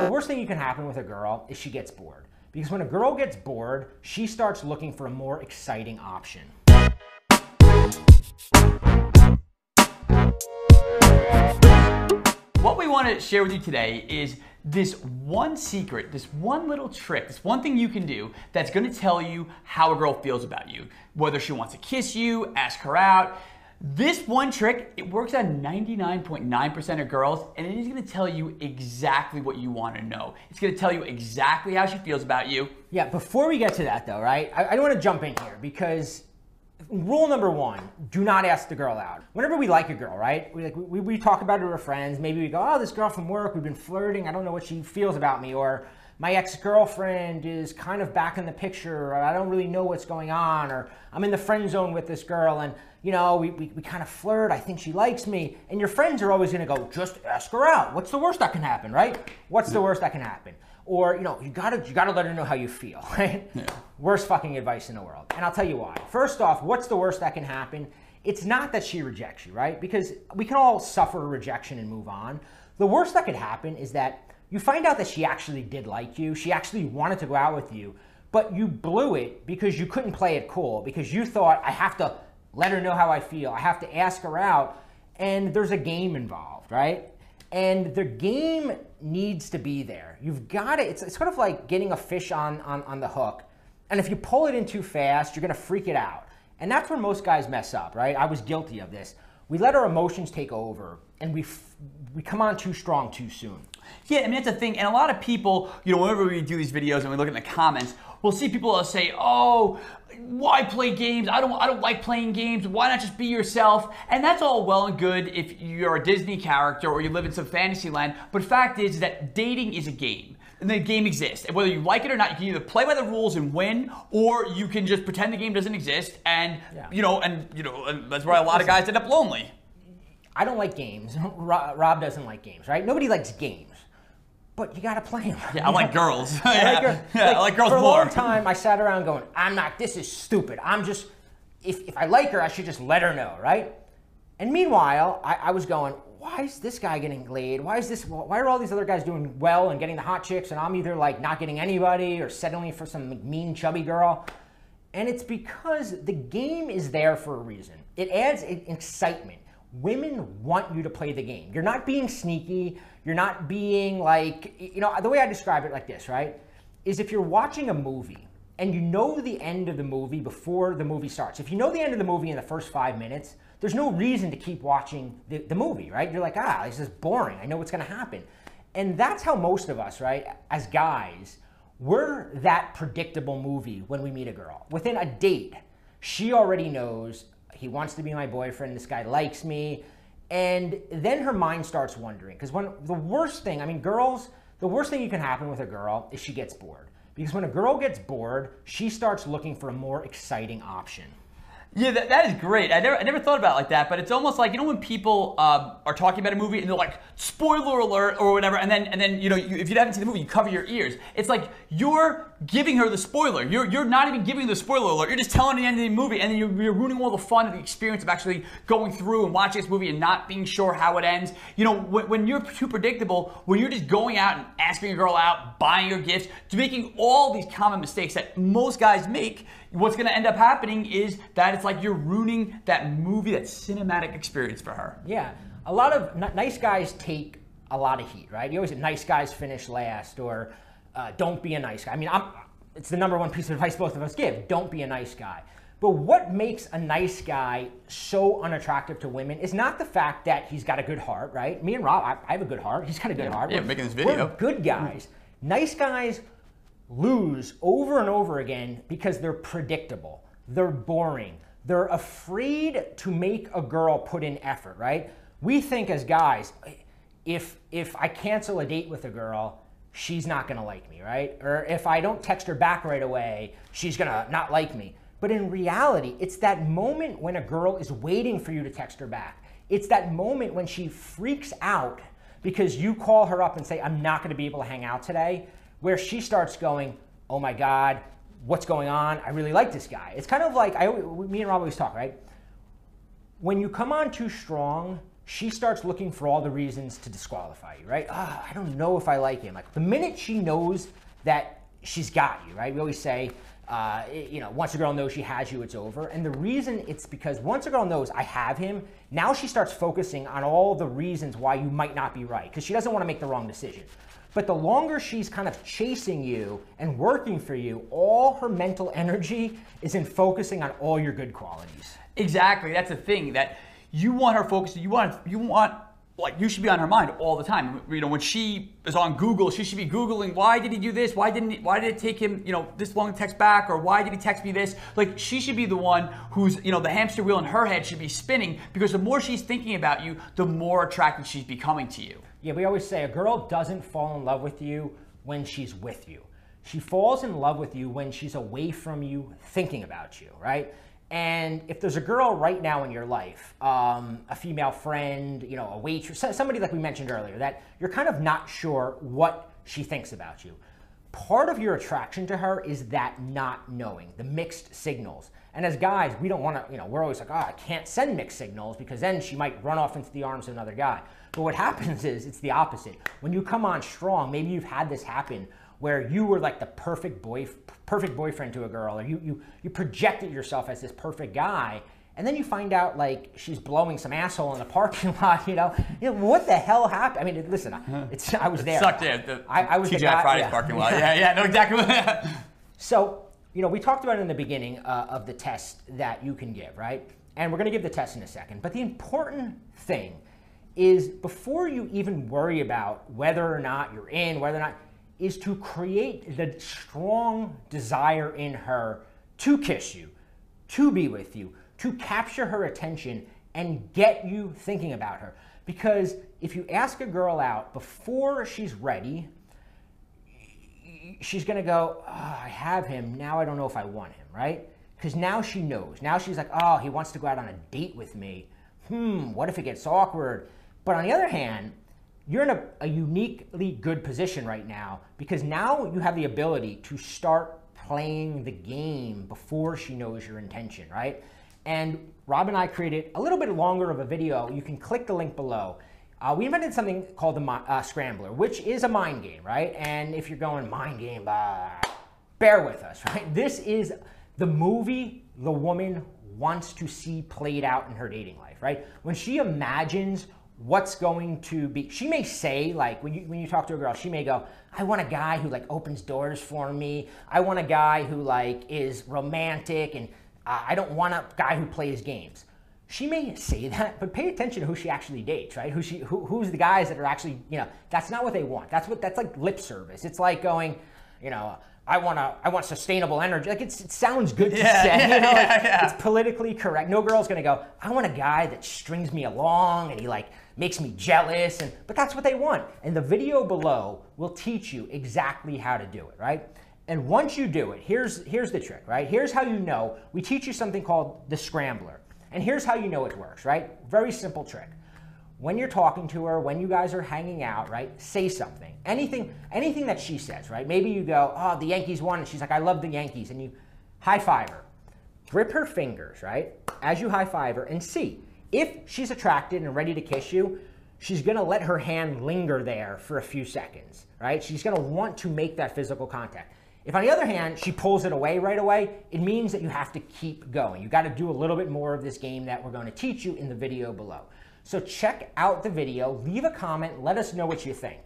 The worst thing you can happen with a girl is she gets bored. Because when a girl gets bored, she starts looking for a more exciting option. What we want to share with you today is this one secret, this one little trick, this one thing you can do that's going to tell you how a girl feels about you. Whether she wants to kiss you, ask her out. This one trick, it works on 99.9% of girls, and it is going to tell you exactly what you want to know. It's going to tell you exactly how she feels about you. Yeah, before we get to that though, right? I don't want to jump in here because rule number one, do not ask the girl out. Whenever we like a girl, right? We talk about her to our friends. Maybe we go, oh, this girl from work, we've been flirting. I don't know what she feels about me. Or my ex-girlfriend is kind of back in the picture. Or I don't really know what's going on. Or I'm in the friend zone with this girl and, you know, we kind of flirt. I think she likes me. And your friends are always going to go, just ask her out. What's the worst that can happen, right? What's the worst that can happen? Or, you know, you gotta let her know how you feel, right? Yeah. Worst fucking advice in the world. And I'll tell you why. First off, what's the worst that can happen? It's not that she rejects you, right? Because we can all suffer a rejection and move on. The worst that could happen is that you find out that she actually did like you. She actually wanted to go out with you, but you blew it because you couldn't play it cool, because you thought, I have to let her know how I feel. I have to ask her out. And there's a game involved, right? And the game needs to be there. You've got to, it's sort of like getting a fish on the hook. And if you pull it in too fast, you're going to freak it out. And that's where most guys mess up, right? I was guilty of this. We let our emotions take over and we come on too strong too soon. Yeah, I mean, that's the thing. And a lot of people, you know, whenever we do these videos and we look in the comments, we'll see people say, oh, why play games? I don't like playing games. Why not just be yourself? And that's all well and good if you're a Disney character or you live in some fantasy land. But fact is that dating is a game. And the game exists. And whether you like it or not, you can either play by the rules and win, or you can just pretend the game doesn't exist. And, and that's where a lot of guys end up lonely. I don't like games. Rob doesn't like games, right? Nobody likes games. But you gotta play them. Yeah, I like girls. I like girls more. For a more. long time, I sat around going, this is stupid. If I like her, I should just let her know, right? And meanwhile, I was going, why is this guy getting laid? Why are all these other guys doing well and getting the hot chicks, and I'm either like not getting anybody or settling for some mean chubby girl? And it's because the game is there for a reason. It adds excitement. Women want you to play the game. You're not being sneaky. You're not being like, the way I describe it like this, right? Is if you're watching a movie and you know the end of the movie before the movie starts. If you know the end of the movie in the first 5 minutes, there's no reason to keep watching the movie, right? You're like, this is boring. I know what's gonna happen. And that's how most of us, right, as guys, we're that predictable movie when we meet a girl. Within a date, she already knows, he wants to be my boyfriend, this guy likes me. And then her mind starts wondering. Because the worst thing you can happen with a girl is she gets bored. Because when a girl gets bored, she starts looking for a more exciting option. Yeah, that is great. I never thought about it like that, but it's almost like, when people are talking about a movie and they're like, spoiler alert or whatever, and then if you haven't seen the movie, you cover your ears. It's like you're giving her the spoiler. You're not even giving the spoiler alert. You're just telling the end of the movie, and then you're ruining all the fun of the experience of actually going through and watching this movie and not being sure how it ends. When you're too predictable, when you're just going out and asking a girl out, buying her gifts, to making all these common mistakes that most guys make, what's going to end up happening is that it's like you're ruining that movie, that cinematic experience for her. Yeah. A lot of nice guys take a lot of heat, right? You always say nice guys finish last, or don't be a nice guy. I mean, it's the number one piece of advice both of us give. Don't be a nice guy. But what makes a nice guy so unattractive to women is not the fact that he's got a good heart, right? Me and Rob, I have a good heart. He's got a good heart. Yeah, making this video. We're good guys. Nice guys lose over and over again because they're predictable. They're boring. They're afraid to make a girl put in effort, right? We think as guys, if I cancel a date with a girl, she's not gonna like me, right? Or if I don't text her back right away, she's gonna not like me. But in reality, it's that moment when a girl is waiting for you to text her back. It's that moment when she freaks out because you call her up and say, I'm not gonna be able to hang out today, where she starts going, oh my God, what's going on? I really like this guy. It's kind of like, me and Rob always talk, right? When you come on too strong, she starts looking for all the reasons to disqualify you, right? I don't know if I like him. Like the minute she knows that she's got you, right? We always say, once a girl knows she has you, it's over. And the reason it's because once a girl knows I have him, now she starts focusing on all the reasons why you might not be right, because she doesn't want to make the wrong decision. But the longer she's kind of chasing you and working for you, all her mental energy is in focusing on all your good qualities. Exactly. That's the thing, that you want her focused. You should be on her mind all the time. When she is on Google, she should be Googling, why did he do this? Why did it take him, this long to text back? Or why did he text me this? Like, she should be the one who's, the hamster wheel in her head should be spinning, because the more she's thinking about you, the more attracted she's becoming to you. Yeah, we always say a girl doesn't fall in love with you when she's with you. She falls in love with you when she's away from you thinking about you, right? And if there's a girl right now in your life, a female friend, a waitress, somebody like we mentioned earlier, that you're kind of not sure what she thinks about you, part of your attraction to her is that not knowing, the mixed signals. And as guys, we don't want to, we're always like, I can't send mixed signals because then she might run off into the arms of another guy. But what happens is it's the opposite. When you come on strong, maybe you've had this happen where you were like the perfect boyfriend to a girl, or you projected yourself as this perfect guy, and then you find out like she's blowing some asshole in the parking lot. What the hell happened? I mean, listen, I was there. It sucked there. I was TGI the guy, Fridays parking lot. Yeah, no, exactly. So, we talked about it in the beginning of the test that you can give, right? And we're going to give the test in a second. But the important thing is, before you even worry about whether or not you're in, whether or not, is to create the strong desire in her to kiss you, to be with you, to capture her attention and get you thinking about her. Because if you ask a girl out before she's ready, she's gonna go, I have him, now I don't know if I want him, right? Because now she knows. Now she's like, he wants to go out on a date with me. What if it gets awkward? But on the other hand, you're in a uniquely good position right now, because now you have the ability to start playing the game before she knows your intention, right? And Rob and I created a little bit longer of a video. You can click the link below. We invented something called the Scrambler, which is a mind game, right? And if you're going mind game, bear with us, right? This is the movie the woman wants to see played out in her dating life, right? When she imagines what's going to be, she may say, like, when you talk to a girl, she may go, I want a guy who like opens doors for me. I want a guy who like is romantic, and I don't want a guy who plays games. She may say that, but pay attention to who she actually dates, right? Who's the guys that are actually, that's not what they want. That's like lip service. It's like going, I want sustainable energy. Like it sounds good to say, It's politically correct. No girl's gonna go, I want a guy that strings me along and he like makes me jealous, but that's what they want. And the video below will teach you exactly how to do it, right? And once you do it, here's the trick, right? Here's how you know. We teach you something called the Scrambler. And here's how you know it works, right? Very simple trick. When you're talking to her, when you guys are hanging out, right, say something. Anything that she says, right? Maybe you go, the Yankees won, and she's like, I love the Yankees, and you high-five her. Grip her fingers, right, as you high-five her, and see. If she's attracted and ready to kiss you, she's gonna let her hand linger there for a few seconds, right? She's gonna want to make that physical contact. If on the other hand, she pulls it away right away, it means that you have to keep going. You gotta do a little bit more of this game that we're gonna teach you in the video below. So check out the video, leave a comment, let us know what you think.